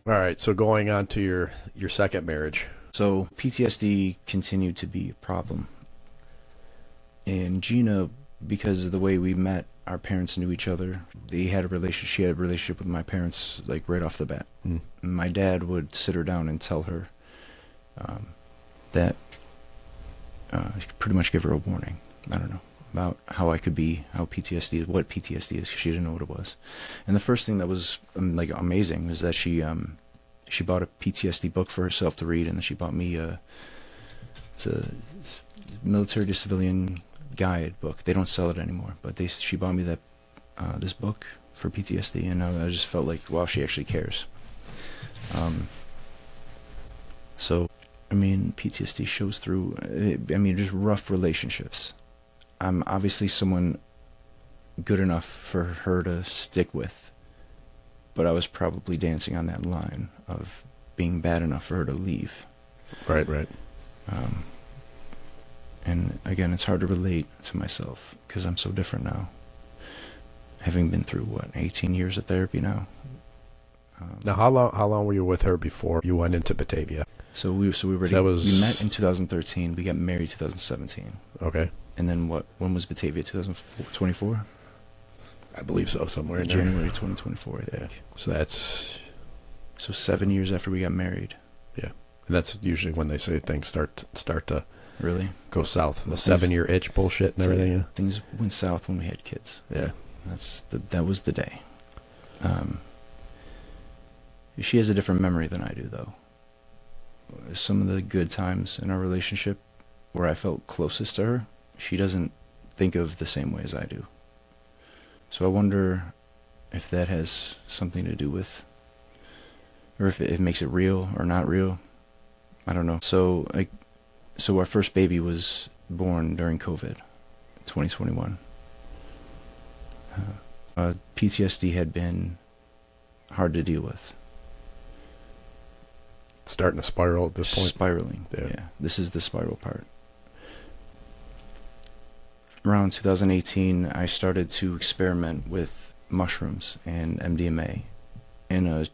All right, so going on to your second marriage. So PTSD continued to be a problem. And Gina, because of the way we met, our parents knew each other. They had a relationship. She had a relationship with my parents, like right off the bat. Mm. My dad would sit her down and tell her that pretty much give her a warning. I don't know about how I could be, how PTSD is, what PTSD is, because she didn't know what it was. And the first thing that was like amazing was that she bought a PTSD book for herself to read, and then she bought me it's a military to civilian guide book. They don't sell it anymore, but she bought me that this book for PTSD, and I just felt like, wow, she actually cares. So, I mean, PTSD shows through, just rough relationships. I'm obviously someone good enough for her to stick with, but I was probably dancing on that line of being bad enough for her to leave. Right. And again, it's hard to relate to myself because I'm so different now. Having been through 18 years of therapy now. Now, how long were you with her before you went into Batavia? So we met in 2013. We got married 2017. Okay. And then when was Batavia? 2024? I believe so, somewhere in there. January 2024, I think. So that's 7 years after we got married. Yeah. And that's usually when they say things start to really go south. The 7-year itch bullshit and everything. Yeah. Things went south when we had kids. Yeah. That was the day. She has a different memory than I do, though. Some of the good times in our relationship where I felt closest to her, she doesn't think of the same way as I do. So I wonder if that has something to do with, or if it makes it real or not real. I don't know. So our first baby was born during COVID, 2021. PTSD had been hard to deal with. It's starting to spiral at this point. Spiraling, yeah. This is the spiral part. Around 2018, I started to experiment with mushrooms and MDMA in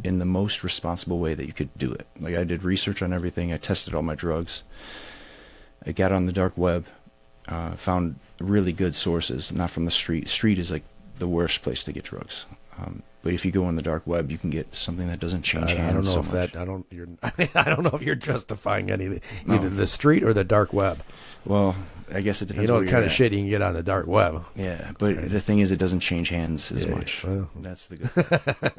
the most responsible way that you could do it. Like, I did research on everything. I tested all my drugs. I got on the dark web, found really good sources, not from the street. Street is like the worst place to get drugs. But if you go on the dark web, you can get something that doesn't change hands so much. I don't know if you're justifying anything, either the street or the dark web. Well, I guess it depends. You know what kind of shit you can get on the dark web. Yeah, but the thing is, it doesn't change hands as much. Well, that's the good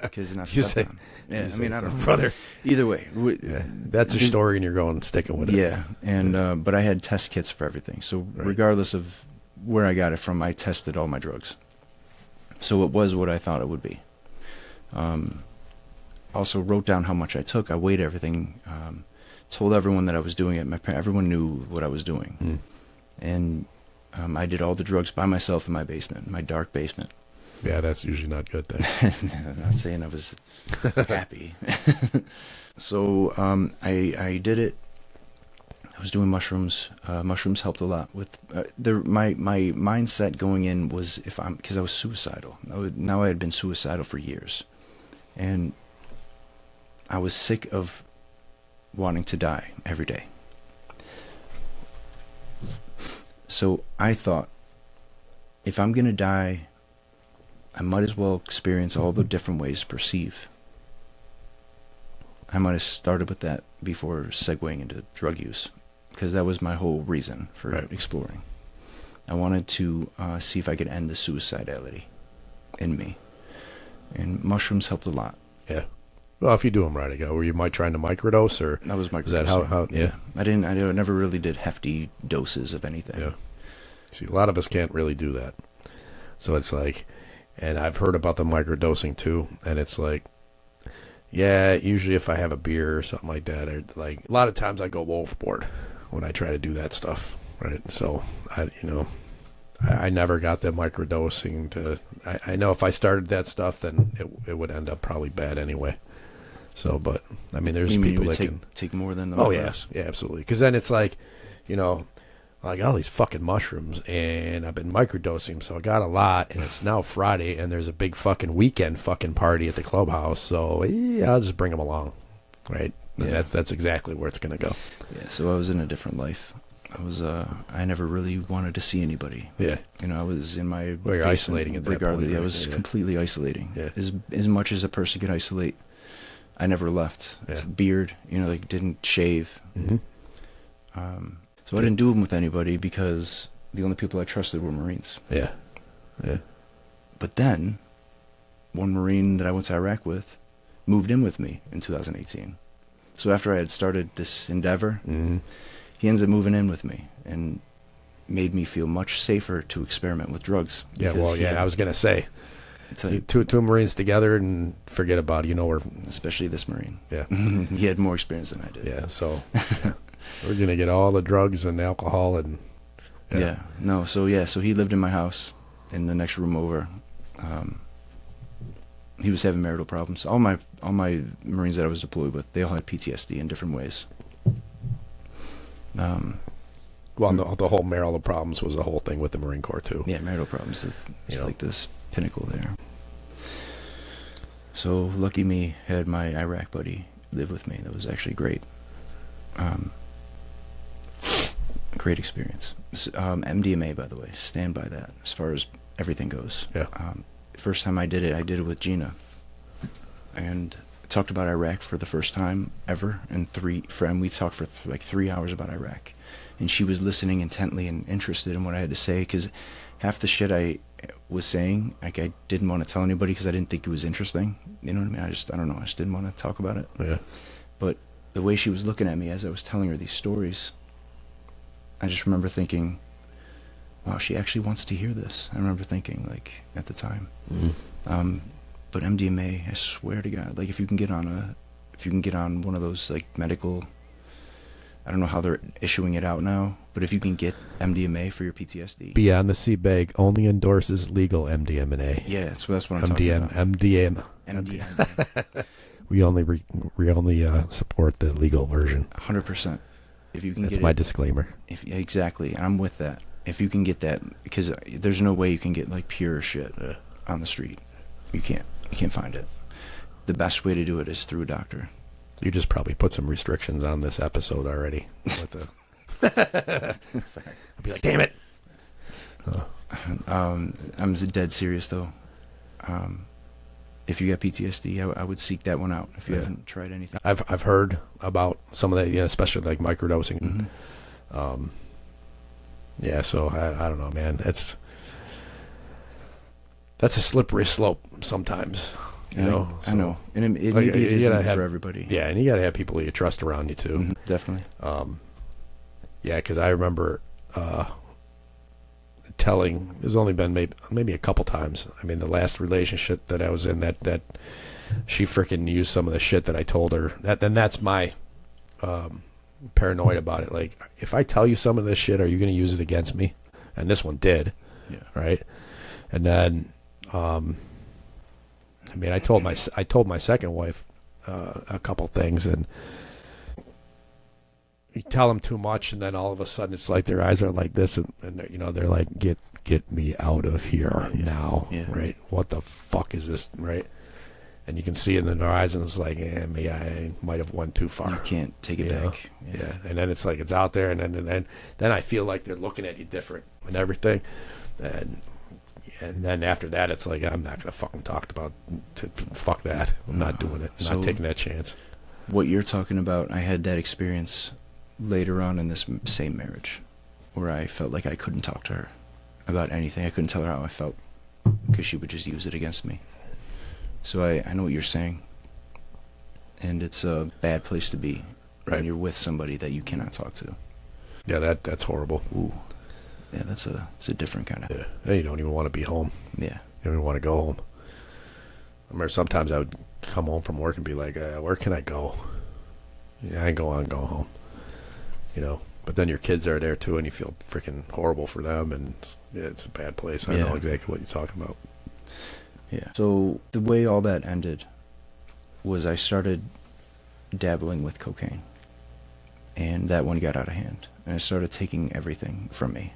because you're not stuck on. Yeah, I mean, I don't know, brother. Either way, that's your story, and you're going sticking with it. Yeah, and but I had test kits for everything, so regardless of where I got it from, I tested all my drugs. So it was what I thought it would be. Also wrote down how much I took. I weighed everything. Told everyone that I was doing it. Everyone knew what I was doing. And I did all the drugs by myself in my basement, my dark basement. Yeah, that's usually not good then. I'm not saying I was happy. So I did it. I was doing mushrooms. Mushrooms helped a lot with my mindset going in was because I was suicidal. I had been suicidal for years, and I was sick of wanting to die every day. So I thought, if I'm gonna die, I might as well experience all the different ways to perceive. I might have started with that before segueing into drug use, because that was my whole reason for exploring. I wanted to see if I could end the suicidality in me, and mushrooms helped a lot. Yeah. Well, if you do them right, I go. Were you trying to microdose, or that was microdosing? Is that how? Yeah. I never really did hefty doses of anything. Yeah. See, a lot of us can't really do that. So it's like, and I've heard about the microdosing too, and it's like, yeah, usually if I have a beer or something like that, or like a lot of times I go overboard when I try to do that stuff, right? So I never got the microdosing to. I know if I started that stuff, then it would end up probably bad anyway. So, but I mean, there's people that can take more than the. Oh yeah, absolutely. Because then it's like, I got all these fucking mushrooms, and I've been microdosing, so I got a lot, and it's now Friday, and there's a big fucking weekend fucking party at the clubhouse, so yeah, I'll just bring them along, right? And Yeah. that's exactly where it's gonna go. Yeah, so I was in a different life. I never really wanted to see anybody. Yeah, I was in my well, you're basement isolating at that regardless. point, I right? was Yeah. completely isolating. Yeah. As much as a person could isolate, I never left. Yeah. Beard, like didn't shave. Mm-hmm. So I didn't do them with anybody because the only people I trusted were Marines. Yeah, yeah, But then, one Marine that I went to Iraq with moved in with me in 2018. So after I had started this endeavor, mm-hmm. he ends up moving in with me and made me feel much safer to experiment with drugs. Yeah, because well, he yeah, had- I was gonna say to- two Marines together and forget about it. We're especially this Marine. yeah, He had more experience than I did. yeah. So we're gonna get all the drugs and alcohol and So he lived in my house in the next room over. He was having marital problems. All my Marines that I was deployed with, they all had PTSD in different ways. well, the whole marital problems was the whole thing with the Marine Corps too. Yeah, marital problems. It's You know. like this pinnacle there. So lucky me, had my Iraq buddy live with me. That was actually great. Great experience. MDMA, by the way, stand by that as far as everything goes. Yeah. First time I did it with Gina, and talked about Iraq for the first time ever. And we talked for like 3 hours about Iraq, and she was listening intently and interested in what I had to say, because half the shit I was saying, like, I didn't want to tell anybody because I didn't think it was interesting. You know what I mean? I don't know. I just didn't want to talk about it. Yeah. But the way she was looking at me as I was telling her these stories, I just remember thinking, wow, she actually wants to hear this. I remember thinking, like, at the time. Mm-hmm. But MDMA, I swear to God, like, if you can get on one of those, like, medical, I don't know how they're issuing it out now, but if you can get MDMA for your PTSD. Beyond the Sea Bag only endorses legal MDMA. Yeah, that's what I'm talking about. MDMA. We only support the legal version. 100%. If you can That's get my it, disclaimer. exactly, I'm with that. If you can get that, because there's no way you can get, like, pure shit on the street. You can't find it. The best way to do it is through a doctor. You just probably put some restrictions on this episode already. With the Sorry. I'll be like, damn it. I'm dead serious though. If you got PTSD, I would seek that one out if you haven't tried anything. I've heard about some of that, especially like microdosing. Mm-hmm. Yeah, so I don't know, man. That's a slippery slope sometimes. You know, I know, and it like, maybe it you isn't gotta have- for everybody. Yeah, and you got to have people that you trust around you too. Mhm, definitely. Yeah, because I remember telling. There's only been maybe a couple times. I mean, the last relationship that I was in, that she freaking used some of the shit that I told her. That's my paranoid about it. Like, if I tell you some of this shit, are you going to use it against me? And this one did. Yeah. Right. And then, I mean, I told my second wife a couple things, and you tell them too much, and then all of a sudden it's like their eyes are like this, and they're like, get me out of here now, right? What the fuck is this, right? And you can see it in their eyes, and it's like, maybe I might have went too far. You can't take it back. Yeah. And then it's like it's out there, and then I feel like they're looking at you different and everything, and then after that, it's like, I'm not gonna fucking talk about fuck that. I'm not doing it. I'm not taking that chance. What you're talking about, I had that experience later on in this same marriage, where I felt like I couldn't talk to her about anything. I couldn't tell her how I felt because she would just use it against me. So I know what you're saying, and it's a bad place to be when you're with somebody that you cannot talk to. Yeah, that's horrible. Ooh. Yeah, it's a different kind of. Yeah, and you don't even want to be home. Yeah. You don't even want to go home. I remember sometimes I would come home from work and be like, where can I go? Yeah, I go home. But then your kids are there too, and you feel freaking horrible for them, and it's a bad place. I know exactly what you're talking about. Yeah. So the way all that ended was I started dabbling with cocaine, and that one got out of hand. and it started taking everything from me.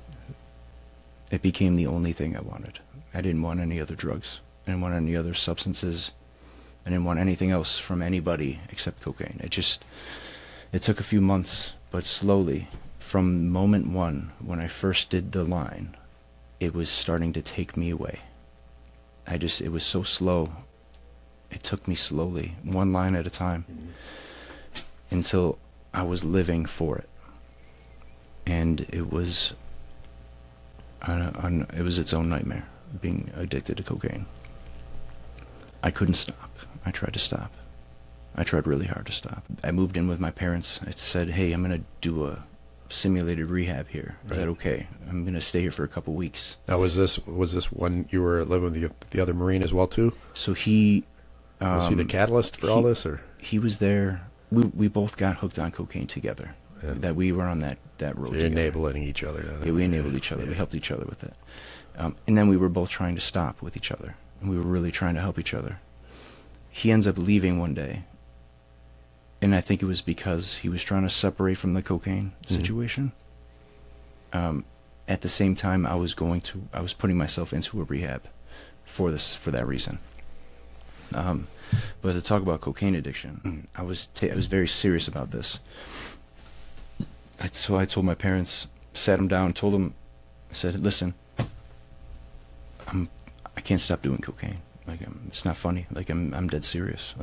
It became the only thing I wanted. I didn't want any other drugs. I didn't want any other substances. I didn't want anything else from anybody except cocaine. It took a few months, but slowly, from moment one, when I first did the line, it was starting to take me away. It was so slow. It took me slowly, one line at a time, until I was living for it. And it was its own nightmare, being addicted to cocaine. I couldn't stop. I tried to stop. I tried really hard to stop. I moved in with my parents. I said, hey, I'm going to do a simulated rehab here. Is that okay? I'm going to stay here for a couple weeks. Now, was this when you were living with the other Marine as well, too? So was he the catalyst for all this? Or he was there. We both got hooked on cocaine together. Yeah. That we were on that road together. Enabling each other. Yeah, we enabled each other. Yeah. We helped each other with it. And then we were both trying to stop with each other. And we were really trying to help each other. He ends up leaving one day. And I think it was because he was trying to separate from the cocaine situation. At the same time, I was putting myself into a rehab for that reason. But to talk about cocaine addiction, I was very serious about this. So I told my parents, sat them down, told them, I said, listen, I can't stop doing cocaine. Like, it's not funny. Like, I'm dead serious.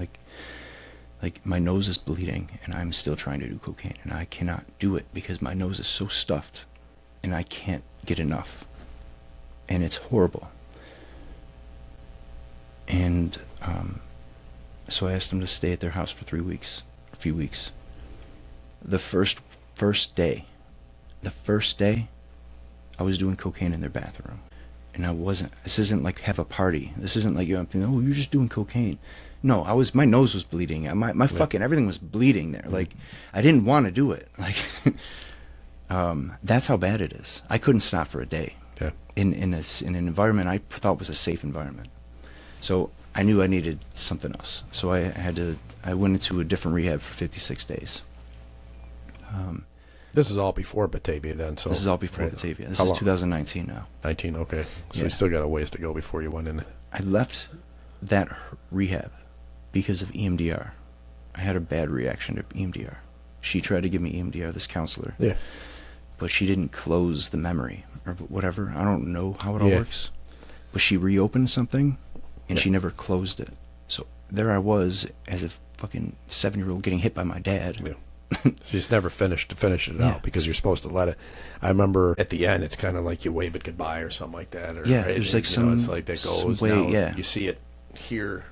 Like my nose is bleeding and I'm still trying to do cocaine and I cannot do it because my nose is so stuffed and I can't get enough. And it's horrible. And so I asked them to stay at their house for a few weeks. The first day, I was doing cocaine in their bathroom. And I wasn't. This isn't like have a party. This isn't like you're just doing cocaine. No, my nose was bleeding. My fucking everything was bleeding there. Like, I didn't want to do it. Like, that's how bad it is. I couldn't stop for a day. Yeah. In an environment I thought was a safe environment. So I knew I needed something else. So I went into a different rehab for 56 days. This is all before Batavia then. So this is all before Batavia. This is 2019 now. 19, okay. So you still got a ways to go before you went in. I left that rehab because of EMDR. I had a bad reaction to EMDR. She tried to give me EMDR, this counselor. Yeah. But she didn't close the memory or whatever. I don't know how it all works. But she reopened something and she never closed it. So there I was as a fucking 7-year-old getting hit by my dad. Yeah. So you just never finish it out because you're supposed to let it. I remember at the end, it's kind of like you wave it goodbye or something like that. Or, there's like some. It's like that goes. Now, you see it here,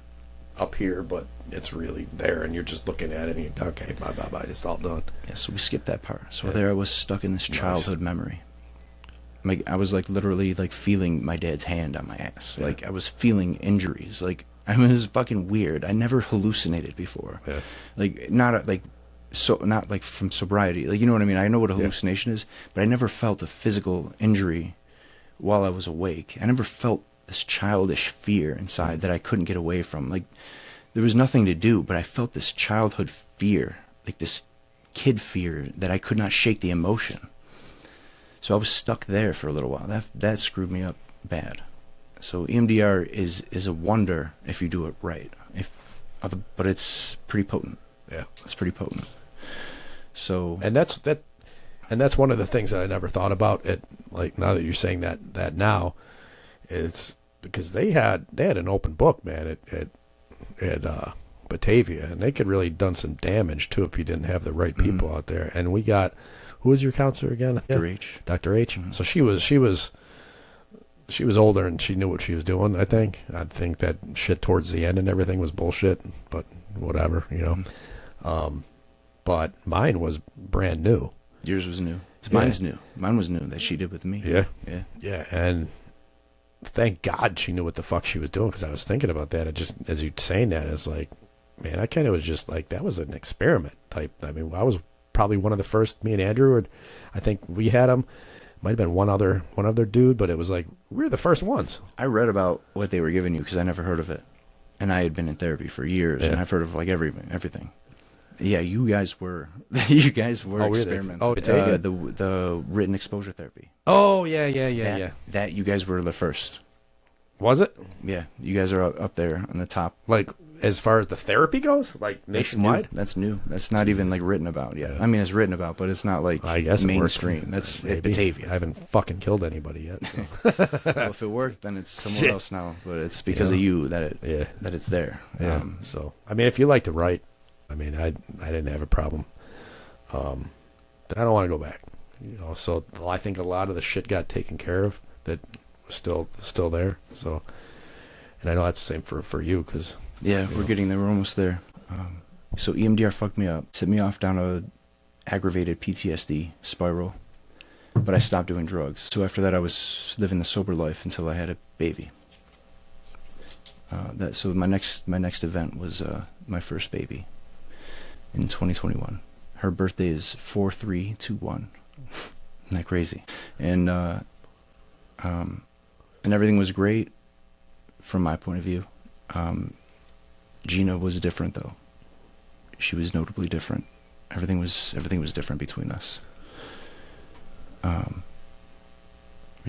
up here, but it's really there, and you're just looking at it. And you're okay, bye, it's all done. Yeah, so we skipped that part. So there I was stuck in this childhood memory. Like I was like literally like feeling my dad's hand on my ass. Yeah. Like I was feeling injuries. Like it was fucking weird. I never hallucinated before. Yeah. Like not like from sobriety, like, you know what I mean? I know what a hallucination is, but I never felt a physical injury while I was awake. I never felt this childish fear inside that I couldn't get away from. Like, there was nothing to do, but I felt this childhood fear, like this kid fear that I could not shake the emotion. So I was stuck there for a little while. That screwed me up bad. So EMDR is a wonder if you do it right. But it's pretty potent. Yeah, it's pretty potent. So and that's one of the things that I never thought about. It like now that you're saying that now, it's because they had an open book, man, at Batavia, and they could really done some damage too if you didn't have the right people out there. And we got, who was your counselor again? Dr. H. Dr. H. Mm-hmm. So she was older and she knew what she was doing. I think that shit towards the end and everything was bullshit, but whatever, you know. Mm-hmm. But mine was brand new. Yours was new. Mine's new. Mine was new that she did with me. Yeah. And thank God she knew what the fuck she was doing, because I was thinking about that. It just, as you saying that, it's like, man, I kind of was just like, that was an experiment type. I mean, I was probably one of the first. Me and Andrew, I think we had him. Might have been one other dude, but it was like we were the first ones. I read about what they were giving you because I never heard of it, and I had been in therapy for years, and I've heard of like everything. Yeah, you guys were you guys were Oh, really? experimenting. Oh, take it. The written exposure therapy. Oh, yeah. That you guys were the first. Was it? Yeah, you guys are up there on the top. Like, as far as the therapy goes? Like, nationwide? That's new. That's not even, like, written about yet. I mean, it's written about, but it's not, like, I guess mainstream. That's Batavia. I haven't fucking killed anybody yet. So. Well, if it worked, then it's somewhere else now. But it's because of you that it's there. Yeah. So, I mean, if you like to write, I mean, I didn't have a problem. But I don't want to go back. So I think a lot of the shit got taken care of that was still there. So, and I know that's the same for you, because we're getting there. We're almost there. So EMDR fucked me up, set me off down a aggravated PTSD spiral, but I stopped doing drugs. So after that, I was living the sober life until I had a baby. So my next event was my first baby in 2021. Her birthday is 4/3/21. Isn't that crazy? And everything was great from my point of view. Gina was different, though. She was notably different. Everything was different between us.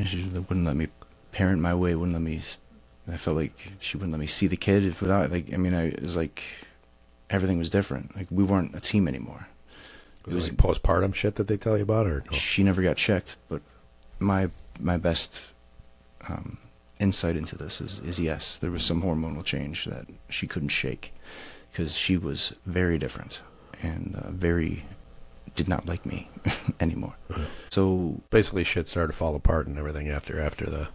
She wouldn't let me parent my way. Wouldn't let me. I felt like she wouldn't let me see the kid without. Like, I mean, it was like everything was different. Like, we weren't a team anymore. It was like postpartum shit that they tell you about, or no? She never got checked. But my best insight into this is yes, there was some hormonal change that she couldn't shake, because she was very different and very did not like me anymore. So basically, shit started to fall apart and everything after the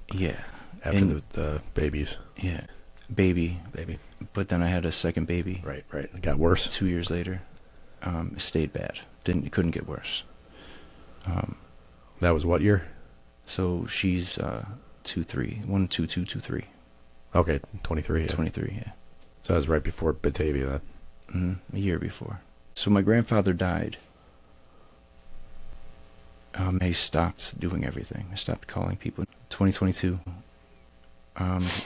the babies. Yeah, baby. But then I had a second baby. Right. It got worse 2 years later. It stayed bad. It couldn't get worse. That was what year? So she's 23. 1, 2, 2, 2, 3. Okay, 23. Yeah. 23. Yeah. So that was right before Batavia. Then. A year before. So my grandfather died. I stopped doing everything. I stopped calling people. 2022.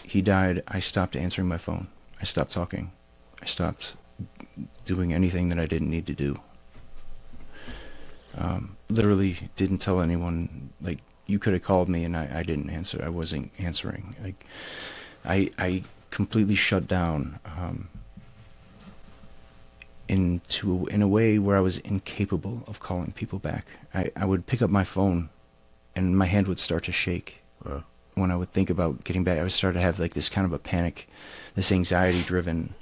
He died. I stopped answering my phone. I stopped talking. I stopped doing anything that I didn't need to do. Literally didn't tell anyone. Like, you could have called me and I didn't answer. I wasn't answering. Like, I completely shut down in a way where I was incapable of calling people back. I would pick up my phone and my hand would start to shake. When I would think about getting back, I would start to have like this kind of a panic, this anxiety-driven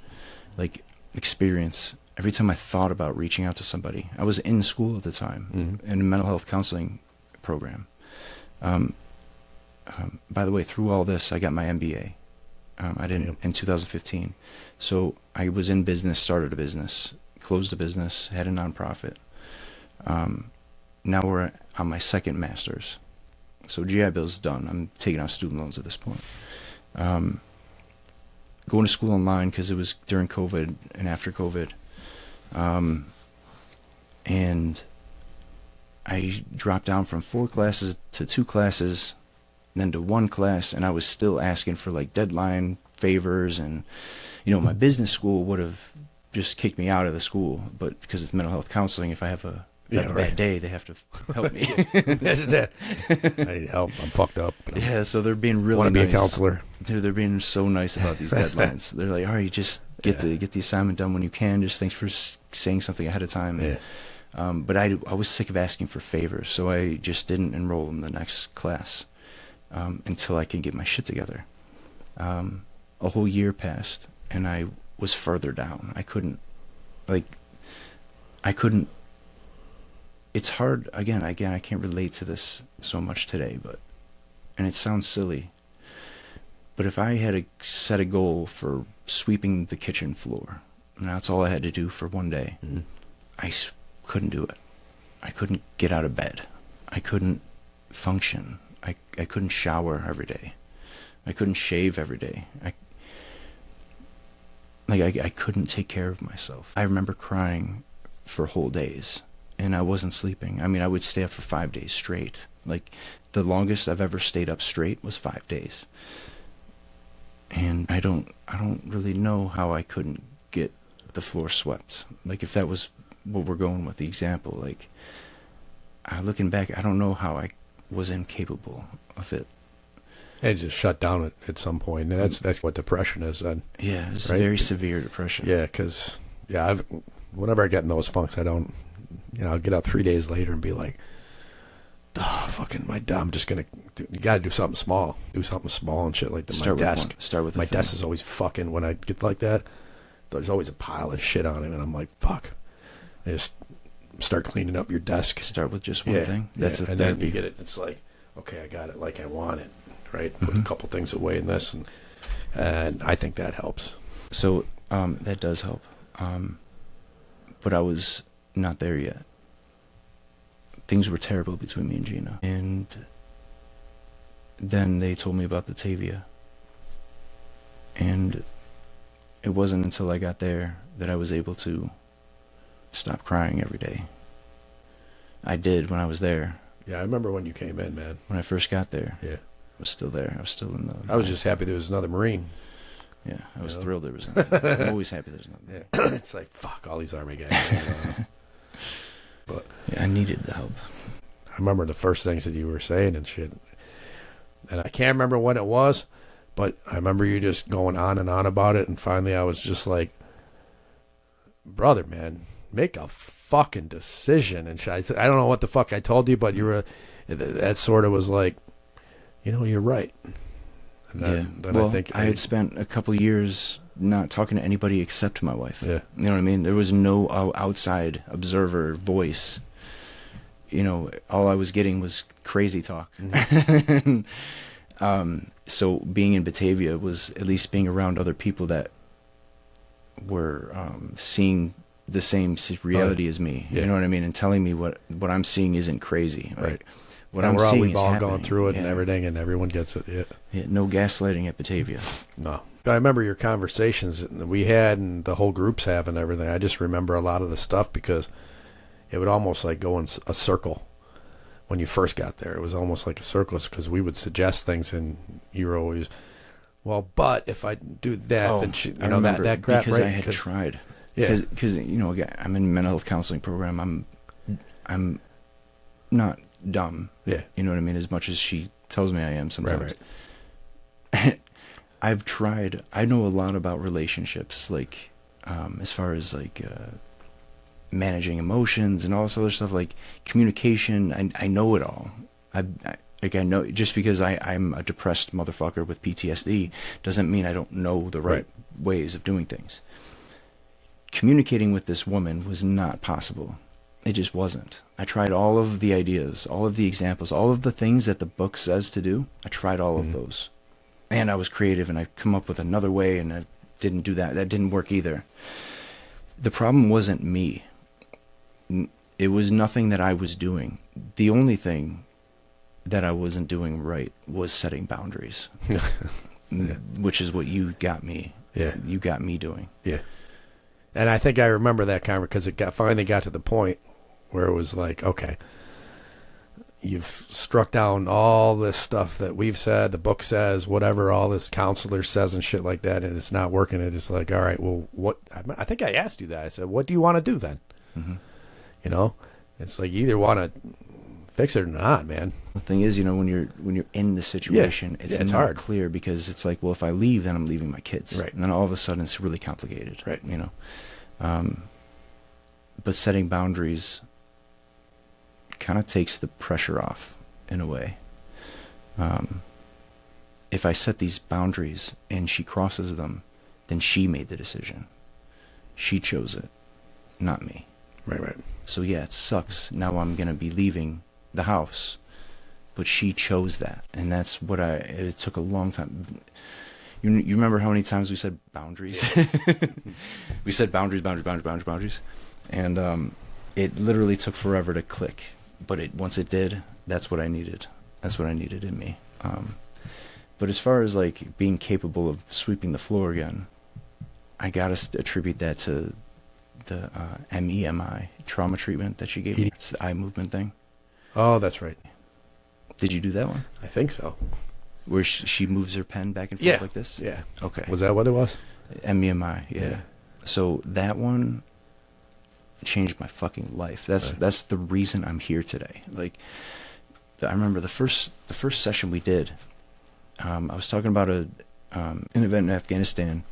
like experience. Every time I thought about reaching out to somebody, I was in school at the time, in a mental health counseling program. By the way, through all this, I got my MBA. I didn't in 2015. So I was in business, started a business, closed a business, had a nonprofit. Now we're on my second master's. So GI Bill's done. I'm taking out student loans at this point. Going to school online because it was during COVID and after COVID. And I dropped down from 4 classes to 2 classes, then to 1 class, and I was still asking for like deadline favors, and my business school would have just kicked me out of the school, but because it's mental health counseling, if I have a bad day, they have to help me. I need help. I'm fucked up. So they're being really want to nice. Be a counselor. Dude, they're being so nice about these deadlines. They're like, all right, just get the assignment done when you can. Just thanks for saying something ahead of time. Yeah. But I was sick of asking for favors, so I just didn't enroll in the next class until I could get my shit together. A whole year passed, and I was further down. I couldn't. It's hard. Again, I can't relate to this so much today, and it sounds silly, but if I had set a goal for sweeping the kitchen floor, and that's all I had to do for one day, I couldn't do it. I couldn't get out of bed. I couldn't function. I couldn't shower every day. I couldn't shave every day. I couldn't take care of myself. I remember crying for whole days, and I wasn't sleeping. I mean, I would stay up for 5 days straight. Like, the longest I've ever stayed up straight was 5 days. And I don't really know how I couldn't get the floor swept. Like, if that was what we're going with, the example, like, looking back, I don't know how I was incapable of it. It just shut down at some point. And that's what depression is then. Yeah, it's right? very severe depression. Yeah, because, whenever I get in those funks, I don't, I'll get out 3 days later and be like, oh, fucking I'm just going to, you got to do something small. Do something small and shit like that. My desk. Start with my desk is always fucking, when I get like that, there's always a pile of shit on it. And I'm like, fuck. I just start cleaning up your desk. Start with just one thing. That's and then you get it. It's like, okay, I got it like I want it. Right, put a couple things away in this, and I think that helps. So that does help, but I was not there yet. Things were terrible between me and Gina, and then they told me about Batavia, and it wasn't until I got there that I was able to stop crying every day. I did when I was there. Yeah, I remember when you came in, man. When I first got there. Yeah. I was still there. I was still in the... I was just happy there was another Marine. Yeah, I was thrilled there was another. I'm always happy there's another. Yeah. It's like, fuck, all these Army guys. But yeah, I needed the help. I remember the first things that you were saying and shit. And I can't remember when it was, but I remember you just going on and on about it, and finally I was just like, brother, man, make a fucking decision. And shit. I don't know what the fuck I told you, but you were... That sort of was like, you're right. And then well, I think I had spent a couple years not talking to anybody except my wife. Yeah. You know what I mean? There was no outside observer voice. All I was getting was crazy talk. Mm-hmm. So being in Batavia was at least being around other people that were seeing the same reality as me. Yeah. You know what I mean? And telling me what I'm seeing isn't crazy. Right. Like, what I'm seeing we've is all happening. gone through it and everything, and everyone gets it. Yeah, no gaslighting at Batavia. No. I remember your conversations that we had and the whole groups have and everything. I just remember a lot of the stuff because it would almost like go in a circle when you first got there. It was almost like a circle because we would suggest things and you were always, well, but if I do that, then I remember that crap, because right? I had tried. Yeah. Because again, I'm in a mental health counseling program. I'm not dumb. Yeah. You know what I mean? As much as she tells me I am sometimes. Right. I've tried. I know a lot about relationships, like as far as like managing emotions and all this other stuff, like communication. I know it all. I know, just because I'm a depressed motherfucker with PTSD doesn't mean I don't know the right ways of doing things. Communicating with this woman was not possible. It just wasn't. I tried all of the ideas, all of the examples, all of the things that the book says to do. I tried all of those. And I was creative, and I come up with another way, and I didn't do that. That didn't work either. The problem wasn't me. It was nothing that I was doing. The only thing that I wasn't doing right was setting boundaries, which is what you got me. Yeah. You got me doing. Yeah. And I think I remember that conversation because it finally got to the point where it was like, okay, you've struck down all this stuff that we've said, the book says, whatever, all this counselor says and shit like that, and it's not working. And it's like, all right, well, what? I think I asked you that. I said, what do you want to do then? Mm-hmm. It's like you either want to fix it or not, man. The thing is, when you're in the situation, it's not hard. Clear because it's like, well, if I leave, then I'm leaving my kids. Right. And then all of a sudden it's really complicated. Right. But setting boundaries kind of takes the pressure off in a way. If I set these boundaries and she crosses them, then she made the decision. She chose it, not me. Right. So yeah, it sucks. Now I'm going to be leaving the house, but she chose that. And that's what it took a long time. You remember how many times we said boundaries? Yeah. We said boundaries. And it literally took forever to click. But once it did, that's what I needed. That's what I needed in me. But as far as like being capable of sweeping the floor again, I got to attribute that to the MEMI trauma treatment that she gave me. It's the eye movement thing. Oh, that's right. Did you do that one? I think so. Where she moves her pen back and forth like this? Yeah. Okay. Was that what it was? MEMI, yeah. So that one, changed my fucking life. That's the reason I'm here today. Like, I remember the first session we did. I was talking about an event in Afghanistan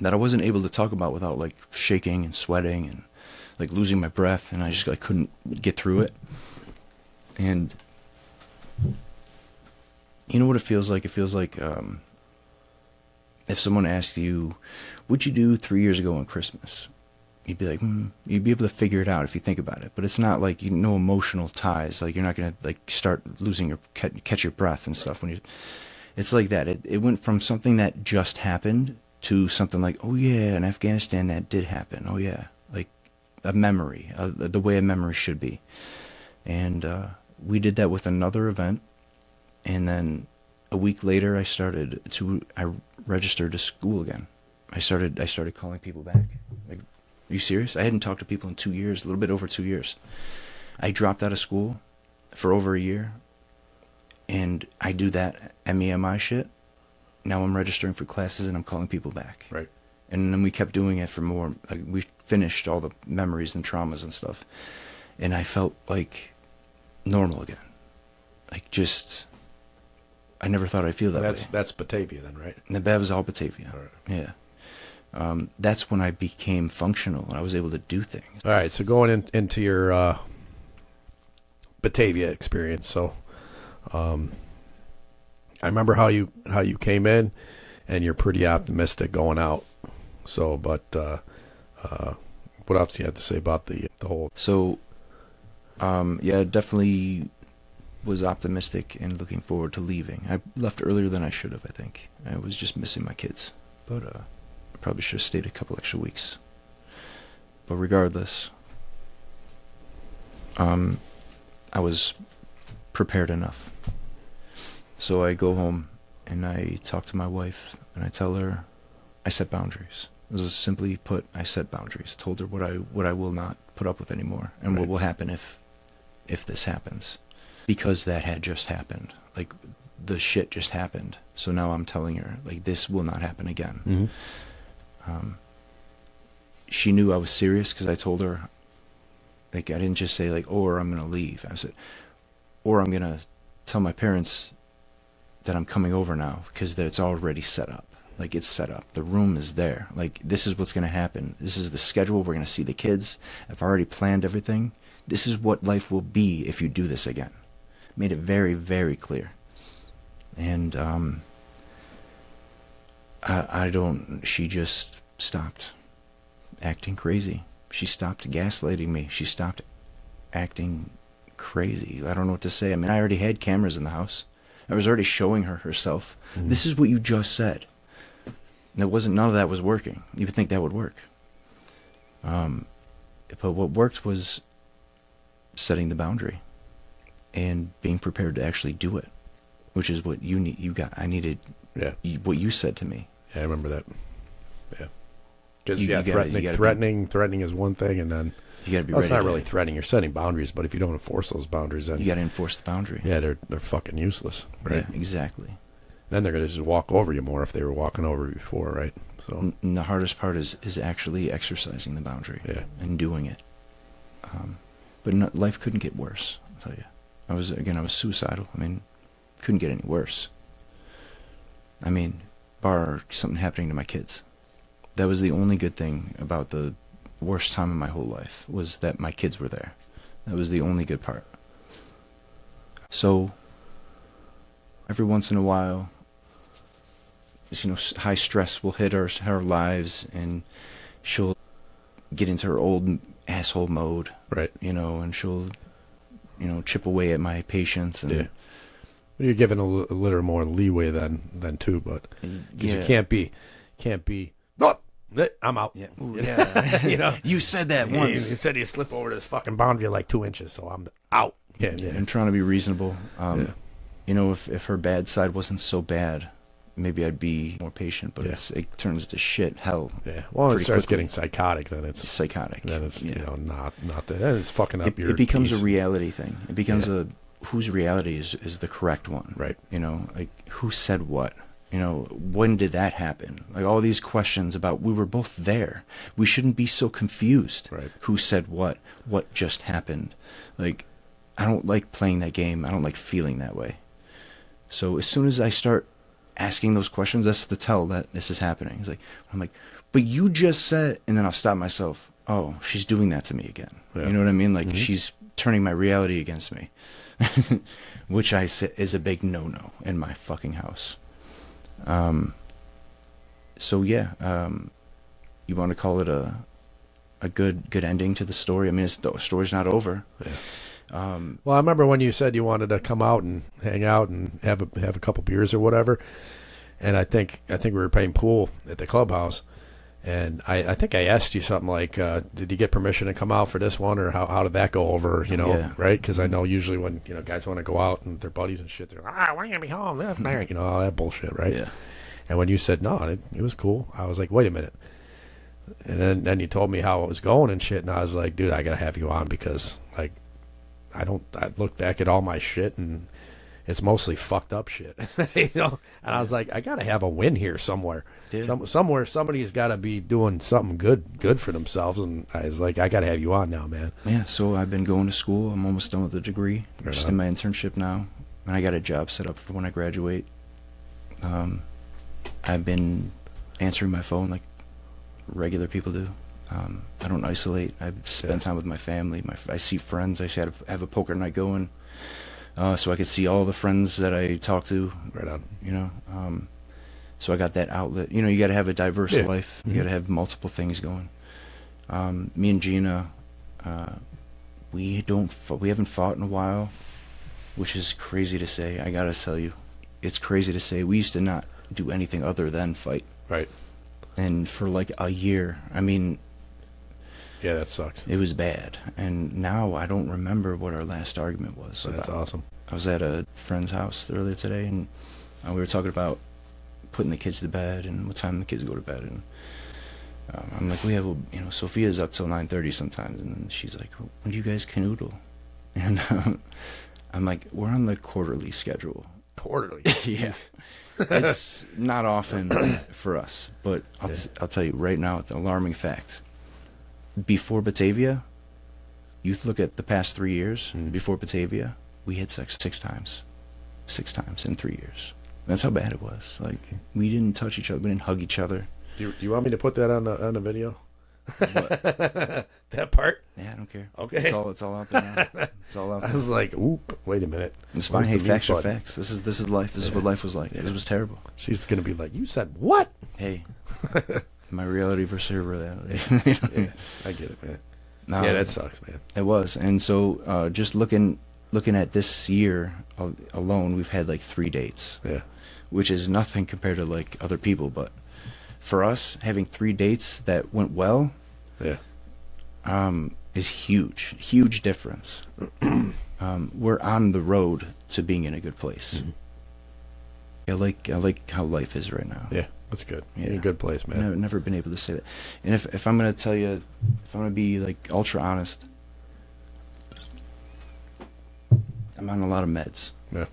that I wasn't able to talk about without like shaking and sweating and like losing my breath, and I just like couldn't get through it. And you know what it feels like? It feels like if someone asked you, "What'd you do 3 years ago on Christmas?" You'd be like, you'd be able to figure it out if you think about it. But it's not like no emotional ties. Like, you're not gonna like start losing your catch your breath and stuff when you. It's like that. It went from something that just happened to something like, oh yeah, in Afghanistan that did happen. Oh yeah, like a memory, the way a memory should be. And we did that with another event, and then a week later I registered to school again. I started calling people back. Like, are you serious? I hadn't talked to people in 2 years, a little bit over 2 years. I dropped out of school for over a year, and I do that MEMI shit. Now I'm registering for classes and I'm calling people back. Right. And then we kept doing it for more. Like, we finished all the memories and traumas and stuff, and I felt like normal again. Like, just, I never thought I'd feel that way. That's Batavia then, right? And that was all Batavia. All right. Yeah. That's when I became functional and I was able to do things. All right, so going into your Batavia experience, so I remember how you came in, and you're pretty optimistic going out. So, but what else do you have to say about the whole? So, yeah, definitely was optimistic and looking forward to leaving. I left earlier than I should have, I think. I was just missing my kids, but I probably should have stayed a couple extra weeks. But regardless, I was prepared enough. So I go home and I talk to my wife and I tell her I set boundaries. It was simply put, I set boundaries. Told her what I will not put up with anymore, and right. What will happen if this happens, because that had just happened. Like, the shit just happened. So now I'm telling her, like, this will not happen again. Mm-hmm. She knew I was serious because I told her, like, I didn't just say, like, or I'm going to leave. I said, or I'm going to tell my parents that I'm coming over now, because it's already set up. Like, it's set up. The room is there. Like, this is what's going to happen. This is the schedule. We're going to see the kids. I've already planned everything. This is what life will be if you do this again. Made it very, very clear. And she just stopped acting crazy. She stopped gaslighting me. She stopped acting crazy. I don't know what to say. I mean, I already had cameras in the house. I was already showing her herself. Mm-hmm. This is what you just said. And none of that was working. You would think that would work. But what worked was setting the boundary and being prepared to actually do it, which is what I needed. Yeah. What you said to me. Yeah, I remember that. Yeah. Because threatening is one thing, and then you got to be ready. It's not really threatening. You're setting boundaries, but if you don't enforce those boundaries, then you got to enforce the boundary. Yeah, they're fucking useless, right? Yeah, exactly. Then they're gonna just walk over you more if they were walking over before, right? So and the hardest part is actually exercising the boundary, and doing it. But life couldn't get worse. I'll tell you. I was suicidal. I mean, couldn't get any worse. I mean, bar something happening to my kids. That was the only good thing about the worst time of my whole life, was that my kids were there. That was the only good part. So every once in a while, high stress will hit her lives, and she'll get into her old asshole mode, right? And she'll, chip away at my patience, and yeah. Well, you're given a little more leeway than two, but because you can't be. Oh, I'm out. Yeah, ooh, yeah. You said that once. You said you slip over this fucking boundary like 2 inches, so I'm out. Yeah. I'm trying to be reasonable. If her bad side wasn't so bad, maybe I'd be more patient, but it turns to hell. Yeah. Well, it starts getting psychotic, then it's psychotic. Then it's not that. Then it's fucking up your. It becomes peace. A reality thing. It becomes whose reality is the correct one. Right. Like, who said what, You know, when did that happen? Like all these questions about, we were both there. We shouldn't be so confused. Right. Who said what just happened? Like, I don't like playing that game. I don't like feeling that way. So as soon as I start asking those questions, that's the tell that this is happening. It's like, I'm like, but you just said, and then I'll stop myself. Oh, she's doing that to me again. Yeah. You know what I mean? Like Mm-hmm. she's turning my reality against me, which I say is a big no-no in my fucking house. So yeah, you want to call it a good ending to the story? I mean, the story's not over. Yeah. Well, I remember when you said you wanted to come out and hang out and have a couple beers or whatever, and I think we were playing pool at the clubhouse, and I think I asked you something like, did you get permission to come out for this one, or how did that go over? You know, Yeah. right? Because I know usually when guys want to go out and their buddies and shit, they're like, we're gonna be home, you know, all that bullshit, right? Yeah. And when you said no, it was cool, I was like, wait a minute. And then you told me how it was going and shit, and I was like, dude, I gotta have you on because like I look back at all my shit and it's mostly fucked up shit, you know. And I was like, I gotta have a win here somewhere. Yeah. Somewhere somebody's got to be doing something good for themselves. And I was like, I gotta have you on now, man. Yeah. So I've been going to school. I'm almost done with the degree. Right Just on. in my internship now, and I got a job set up for when I graduate. I've been answering my phone like regular people do. I don't isolate. I spend time with my family. I see friends. I have a poker night going, so I could see all the friends that I talk to. Right on. You know, so I got that outlet. You know, you got to have a diverse life. You got to have multiple things going. Me and Gina, we haven't fought in a while, which is crazy to say. I gotta tell you, it's crazy to say. We used to not do anything other than fight. Right. And for like a year, I mean, Yeah, that sucks. it was bad. And now I don't remember what our last argument was. So that's about. awesome. I was at a friend's house earlier today, and we were talking about putting the kids to bed and what time the kids go to bed. And I'm like, Sophia's up till 9:30 sometimes, and then she's like, when do you guys canoodle? And I'm like, we're on the quarterly schedule. Quarterly. Yeah. It's not often for us, but I'll tell you right now, the alarming fact. Before Batavia, you look at the past 3 years, before Batavia, we had sex 6 times. 6 times in 3 years. That's how bad it was. Like, we didn't touch each other, we didn't hug each other. Do you want me to put that on the video? What? That part? Yeah, I don't care. Okay. It's all out there now. It's all out I there. was like, oop, wait a minute. It's fine. Where's Hey, the mute facts are button? facts. This is life. This is what life was like. This was terrible. She's going to be like, you said what? Hey, my reality versus her reality. Yeah, I get it, man. No, Yeah, that sucks, man. It was. And so just looking at this year alone, we've had like 3 dates, Yeah. which is nothing compared to like other people. But for us, having 3 dates that went well, Yeah. is huge difference. We're on the road to being in a good place. Mm-hmm. I like how life is right now. Yeah, that's good. Yeah. You're in a good place, man. I've never been able to say that. And if I'm gonna tell you, if I'm gonna be like ultra honest, I'm on a lot of meds. Yeah.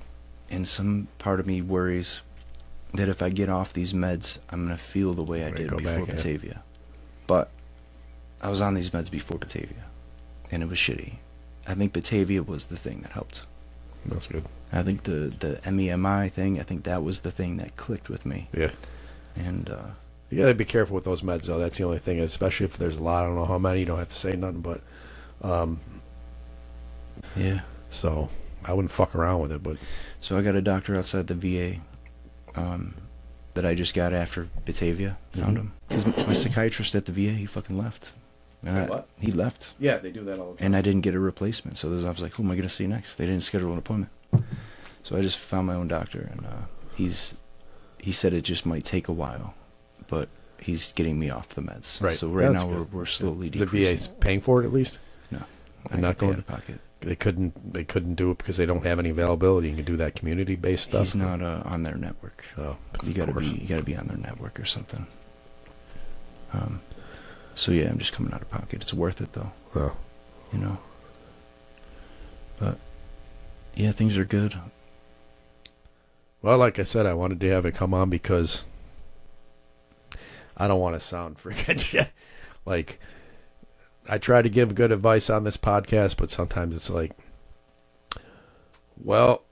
And some part of me worries that if I get off these meds, I'm gonna feel the way I Right, did go before back, yeah. Batavia. But I was on these meds before Batavia, and it was shitty. I think Batavia was the thing that helped. That's good. I think the MEMI thing, I think that was the thing that clicked with me. Yeah. And You got to be careful with those meds, though. That's the only thing, especially if there's a lot. I don't know how many. You don't have to say nothing, but yeah. so I wouldn't fuck around with it. But So I got a doctor outside the VA that I just got after Batavia. Found him. 'Cause my psychiatrist at the VA, he fucking left. Say what? He left. yeah, they do that all the time. And I didn't get a replacement. So I was like, who am I going to see next? They didn't schedule an appointment. So I just found my own doctor, and he said it just might take a while, but he's getting me off the meds. Right. So right That's now good. we're slowly Is the decreasing. VA paying for it at least? No. They're I not not going going- out of pocket. They couldn't do it because they don't have any availability. You can do that community based stuff. He's not on their network. Oh, You of gotta course. be on their network or something. So yeah, I'm just coming out of pocket. It's worth it though, Oh. you know. But yeah, things are good. Well, like I said, I wanted to have it come on because I don't want to sound freaking like I try to give good advice on this podcast, but sometimes it's like, well,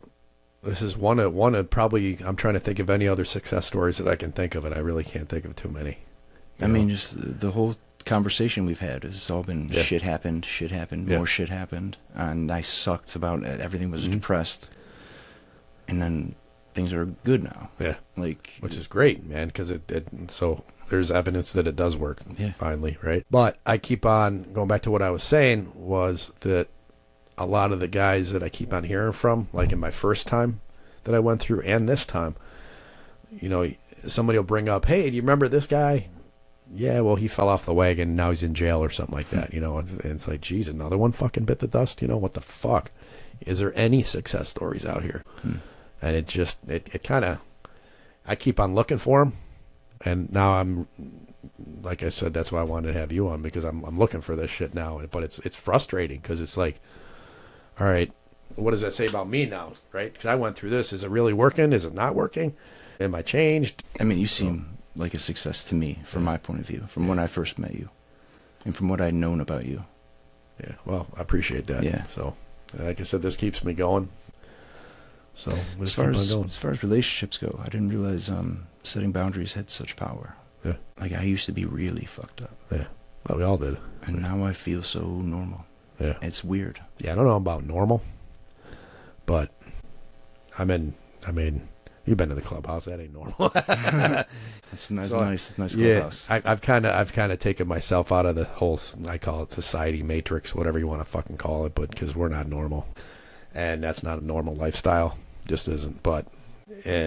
this is one of probably, I'm trying to think of any other success stories that I can think of, and I really can't think of too many. I mean, just the whole conversation we've had has all been shit happened, more shit happened, and I sucked about it. Everything was depressed, and then things are good now. Yeah, like, which is great, man, because so there's evidence that it does work. Yeah, finally, right? But I keep on going back to what I was saying was that a lot of the guys that I keep on hearing from, like in my first time that I went through and this time, you know, somebody will bring up, hey, do you remember this guy? Yeah, well, he fell off the wagon, now he's in jail or something like that, you know, and it's like, geez, another one fucking bit the dust, you know, what the fuck? Is there any success stories out here? And it just, it kind of, I keep on looking for them, and now I'm, like I said, that's why I wanted to have you on, because I'm looking for this shit now, but it's frustrating, because it's like, all right, what does that say about me now, right? Because I went through this. Is it really working? Is it not working? Am I changed? I mean, you seem like a success to me, from my point of view, from when I first met you, and from what I'd known about you. Yeah, well, I appreciate that. Yeah. So, like I said, this keeps me going. So, we'll just keep on going. As far as relationships go, I didn't realize setting boundaries had such power. Yeah. Like, I used to be really fucked up. Yeah. Well, we all did. And now I feel so normal. Yeah. It's weird. Yeah, I don't know about normal, but I mean, you've been to the clubhouse. That ain't normal. It's nice clubhouse. Yeah, I've kind of taken myself out of the whole, I call it society matrix, whatever you want to fucking call it, but because we're not normal, and that's not a normal lifestyle, just isn't. But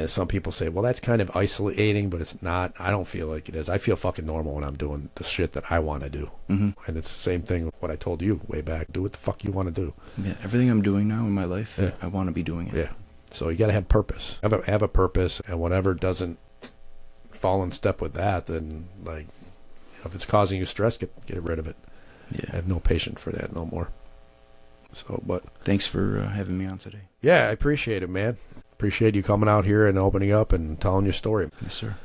some people say, well, that's kind of isolating, but it's not. I don't feel like it is. I feel fucking normal when I'm doing the shit that I want to do. And it's the same thing what I told you way back. Do what the fuck you want to do. Yeah, everything I'm doing now in my life, I want to be doing it. Yeah. So you got to have purpose. Have a purpose, and whatever doesn't fall in step with that, then, like, if it's causing you stress, get rid of it. Yeah. I have no patience for that no more. So, but thanks for having me on today. Yeah, I appreciate it, man. Appreciate you coming out here and opening up and telling your story. Yes, sir.